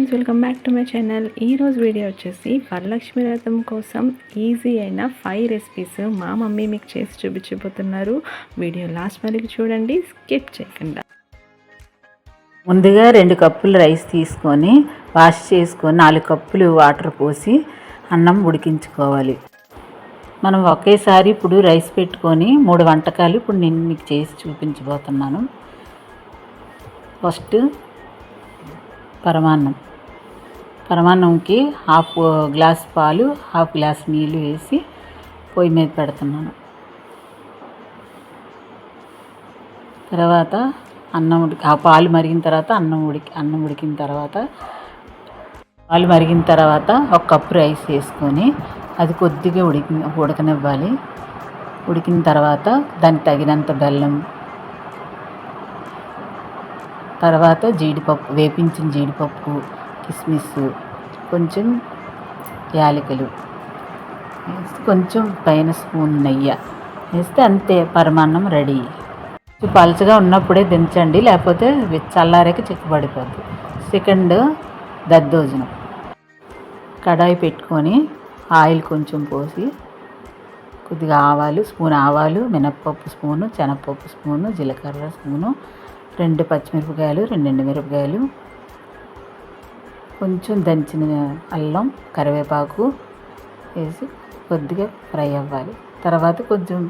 Friends, welcome back to my channel. ఈరోజు video వచ్చేసి వరలక్ష్మి వ్రతం కోసం ఈజీ అయిన 5 రెసిపీస్ మా మమ్మీ మీకు చేసి చూపించబోతున్నారు. వీడియో లాస్ట్ వరకు చూడండి, స్కిప్ చేయకుండా. ముందుగా 2 కప్పులు రైస్ తీసుకొని వాష్ చేసుకొని 4 కప్పులు వాటర్ పోసి అన్నం ఉడికించుకోవాలి. మనం ఒకేసారి ఇప్పుడు రైస్ పెట్టుకొని 3 వంటకాలు ఇప్పుడు నేను మీకు చేసి చూపించబోతున్నాను. ఫస్ట్ పరమాన్నంకి హాఫ్ గ్లాస్ పాలు, హాఫ్ గ్లాస్ నీళ్ళు వేసి పొయ్యి మీద పెడుతున్నాను. తర్వాత ఆ పాలు మరిగిన తర్వాత అన్నం ఉడికిన తర్వాత పాలు మరిగిన తర్వాత 1 కప్పు రైస్ వేసుకొని అది కొద్దిగా ఉడకనివ్వాలి. ఉడికిన తర్వాత దానికి తగినంత బెల్లం, తర్వాత జీడిపప్పు, వేపించిన జీడిపప్పు, కిస్మిస్, కొంచెం యాలకులు, కొంచెం పైన స్పూన్ నెయ్యి వేస్తే అంతే, పరమాన్నం రెడీ. పలుచగా ఉన్నప్పుడే దించండి, లేకపోతే చల్లారాక చిక్కబడిపోద్ది. సెకండ్, దద్దోజనం. కడాయి పెట్టుకొని ఆయిల్ కొంచెం పోసి కొద్దిగా స్పూన్ ఆవాలు, మినప్పప్పు స్పూను, శనగపప్పు స్పూను, జీలకర్ర స్పూను, 2 పచ్చిమిరపకాయలు, 2 ఎండుమిరపకాయలు, కొంచెం దంచిన అల్లం, కరివేపాకు వేసి కొద్దిగా ఫ్రై అవ్వాలి. తర్వాత కొంచెం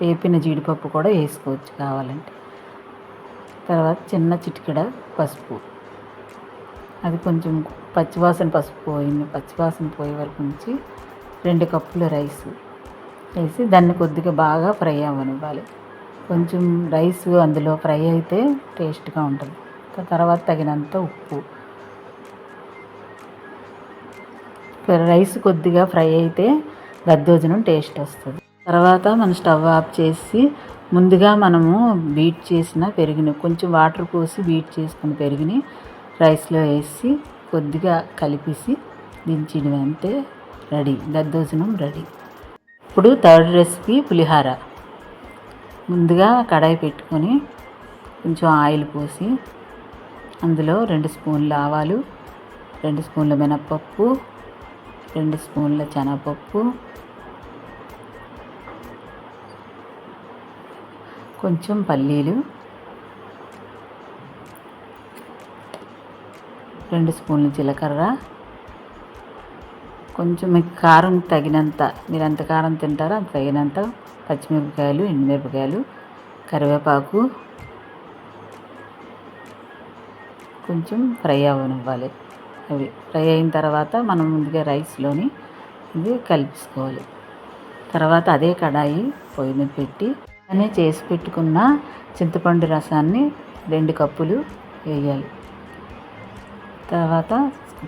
వేపిన జీడిపప్పు కూడా వేసుకోవచ్చు కావాలంటే. తర్వాత చిన్న చిటికెడ పసుపు, అది కొంచెం పచ్చివాసన పోయే వరకు ఉంచి 2 కప్పుల రైస్ వేసి దాన్ని కొద్దిగా బాగా ఫ్రై అవ్వనివ్వాలి. కొంచెం రైస్ అందులో ఫ్రై అయితే టేస్ట్గా ఉంటుంది. తర్వాత తగినంత ఉప్పు. రైస్ కొద్దిగా ఫ్రై అయితే దద్దోజనం టేస్ట్ వస్తుంది. తర్వాత మనం స్టవ్ ఆఫ్ చేసి ముందుగా మనము బీట్ చేసిన పెరుగుని, కొంచెం వాటర్ పోసి బీట్ చేసుకున్న పెరుగుని రైస్లో వేసి కొద్దిగా కలిపేసి దించడం, అంతే, రెడీ, దద్దోజనం రెడీ. ఇప్పుడు థర్డ్ రెసిపీ పులిహార. ముందుగా కడాయి పెట్టుకొని కొంచెం ఆయిల్ పోసి అందులో 2 స్పూన్ల ఆవాలు, 2 స్పూన్ల మినప్పప్పు, 2 స్పూన్ల శనగపప్పు, కొంచెం పల్లీలు, 2 స్పూన్ల జీలకర్ర, కొంచెం మీకు కారం తగినంత, మీరు ఎంత కారం తింటారో అంత తగినంత పచ్చిమిరపకాయలు, ఎండుమిరపకాయలు, కరివేపాకు కొంచెం ఫ్రై అవ్వనివ్వాలి. అవి ఫ్రై అయిన తర్వాత మనం ముందుగా రైస్లోని ఇది కలిపేసుకోవాలి. తర్వాత అదే కడాయి పొయ్యి మీద పెట్టి చేసి పెట్టుకున్న చింతపండు రసాన్ని 2 కప్పులు వేయాలి. తర్వాత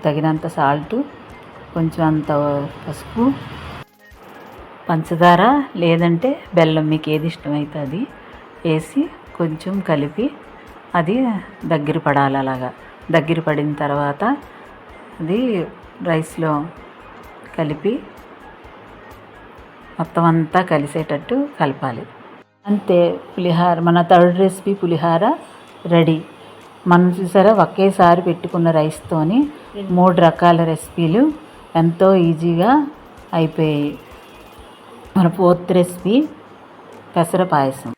తగినంత సాల్టు, కొంచెం అంత పసుపు, పంచదార లేదంటే బెల్లం, మీకు ఏది ఇష్టమైతే అది వేసి కొంచెం కలిపి అది దగ్గర పడాలి. అలాగా దగ్గర పడిన తర్వాత అది రైస్లో కలిపి మొత్తం అంతా కలిసేటట్టు కలపాలి. అంతే, పులిహార, మన థర్డ్ రెసిపీ పులిహార రెడీ. మనం చూసారా, ఒకేసారి పెట్టుకున్న రైస్తోని 3 రకాల రెసిపీలు ఎంతో ఈజీగా అయిపోయాయి. మన 4th రెసిపీ పెసర పాయసం.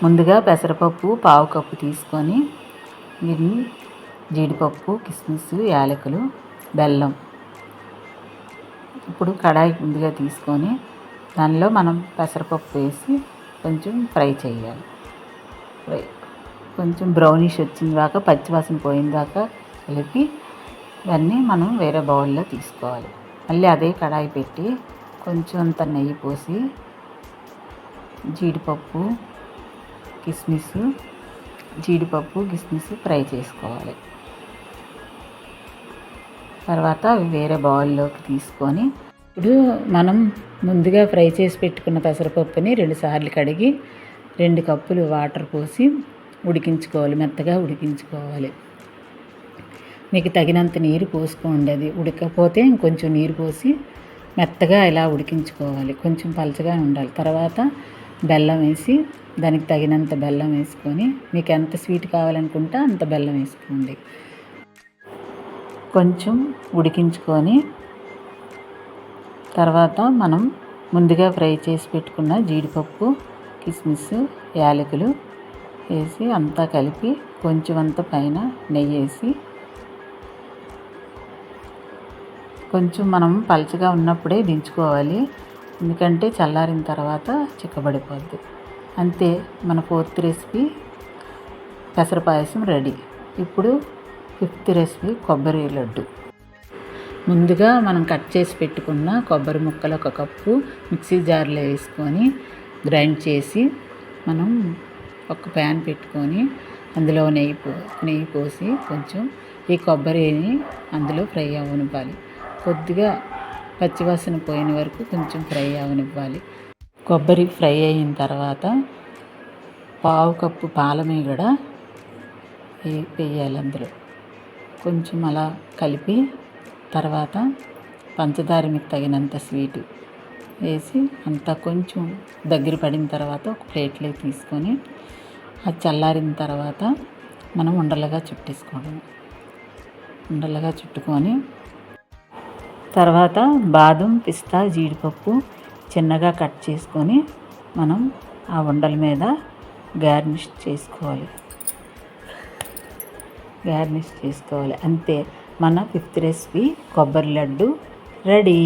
ముందుగా పెసరపప్పు 1/2 కప్పు తీసుకొని దీన్ని జీడిపప్పు, కిస్మిస్, యాలకులు, బెల్లం. ఇప్పుడు కడాయి ముందుగా తీసుకొని దానిలో మనం పెసరపప్పు వేసి కొంచెం ఫ్రై చేయాలి. కొంచెం బ్రౌనిష్ వచ్చిన దాకా, పచ్చివాసన పోయిన దాకా కలిపి దాన్ని మనం వేరే బౌల్లో తీసుకోవాలి. మళ్ళీ అదే కడాయి పెట్టి కొంచెం అంత నెయ్యి పోసి జీడిపప్పు, కిస్మిస్ ఫ్రై చేసుకోవాలి. తర్వాత అవి వేరే బౌల్లోకి తీసుకొని ఇప్పుడు మనం ముందుగా ఫ్రై చేసి పెట్టుకున్న పెసరపప్పుని 2 సార్లు కడిగి 2 కప్పులు వాటర్ పోసి ఉడికించుకోవాలి, మెత్తగా ఉడికించుకోవాలి. మీకు తగినంత నీరు పోసుకోండి. అది ఉడకపోతే ఇంకొంచెం నీరు పోసి మెత్తగా ఇలా ఉడికించుకోవాలి. కొంచెం పలచగా ఉండాలి. తర్వాత బెల్లం వేసి దానికి తగినంత బెల్లం వేసుకొని, మీకు ఎంత స్వీట్ కావాలనుకుంటే అంత బెల్లం వేసుకోండి. కొంచెం ఉడికించుకొని తర్వాత మనం ముందుగా ఫ్రై చేసి పెట్టుకున్న జీడిపప్పు, కిస్మిస్, యాలకులు వేసి అంతా కలిపి కొంచెం అంత పైన నెయ్యి వేసి కొంచెం మనం పలచగా ఉన్నప్పుడే దించుకోవాలి, ఎందుకంటే చల్లారిన తర్వాత చిక్కబడిపోద్ది. అంతే, మన 4th రెసిపీ పెసర పాయసం రెడీ. ఇప్పుడు 5th రెసిపీ కొబ్బరి లడ్డు. ముందుగా మనం కట్ చేసి పెట్టుకున్న కొబ్బరి ముక్కలు 1 కప్పు మిక్సీ జార్లో వేసుకొని గ్రైండ్ చేసి మనం ఒక ప్యాన్ పెట్టుకొని అందులో నెయ్యి పోసి కొంచెం ఈ కొబ్బరిని అందులో ఫ్రై అవ్వనివ్వాలి. కొద్దిగా పచ్చివాసన పోయిన వరకు కొంచెం ఫ్రై అవ్వనివ్వాలి. కొబ్బరి ఫ్రై అయిన తర్వాత 1/2 కప్పు పాలమీగడ వేయాలి. అందులో కొంచెం అలా కలిపి తర్వాత పంచదార మీకు తగినంత స్వీట్ వేసి అంతా కొంచెం దగ్గర పడిన తర్వాత ఒక ప్లేట్లోకి తీసుకొని అది చల్లారిన తర్వాత మనం ఉండలుగా చుట్టుకొని తర్వాత బాదం, పిస్తా, జీడిపప్పు చిన్నగా కట్ చేసుకొని మనం ఆ ఉండల మీద గార్నిష్ చేసుకోవాలి. అంతే, మన 5th రెసిపీ కొబ్బరి లడ్డు రెడీ.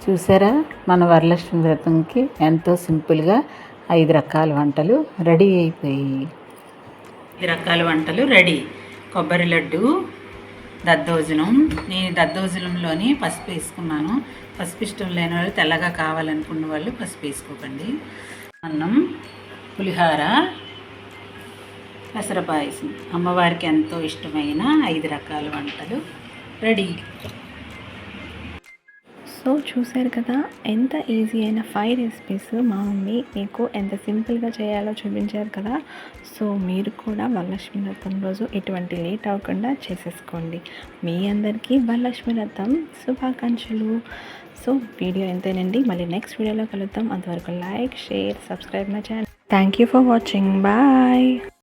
చూసారా, మన వరలక్ష్మి వ్రతంకి ఎంతో సింపుల్గా 5 రకాల వంటలు రెడీ అయిపోయాయి. 5 రకాల వంటలు రెడీ. కొబ్బరి లడ్డు, దద్దోజనం. నేను దద్దోజనంలోని పసుపు వేసుకున్నాను. పసుపు ఇష్టం లేని వాళ్ళు, తెల్లగా కావాలనుకున్న వాళ్ళు పసుపు వేసుకోకండి. అన్నం, పులిహార, పెసర పాయసం. అమ్మవారికి ఎంతో ఇష్టమైన 5 రకాల వంటలు రెడీ. సో చూశారు కదా, ఎంత ఈజీ అయిన 5 రెసిపీస్ మా మమ్మీ మీకు ఎంత సింపుల్గా చేయాలో చూపించారు కదా. సో మీరు కూడా వరలక్ష్మి వ్రతం రోజు ఎటువంటి లేట్ అవ్వకుండా చేసేసుకోండి. మీ అందరికీ వరలక్ష్మి వ్రతం శుభాకాంక్షలు. సో వీడియో ఎంతేనండి, మళ్ళీ నెక్స్ట్ వీడియోలో కలుద్దాం. అంతవరకు like, share, subscribe my channel. Thank you for watching. Bye.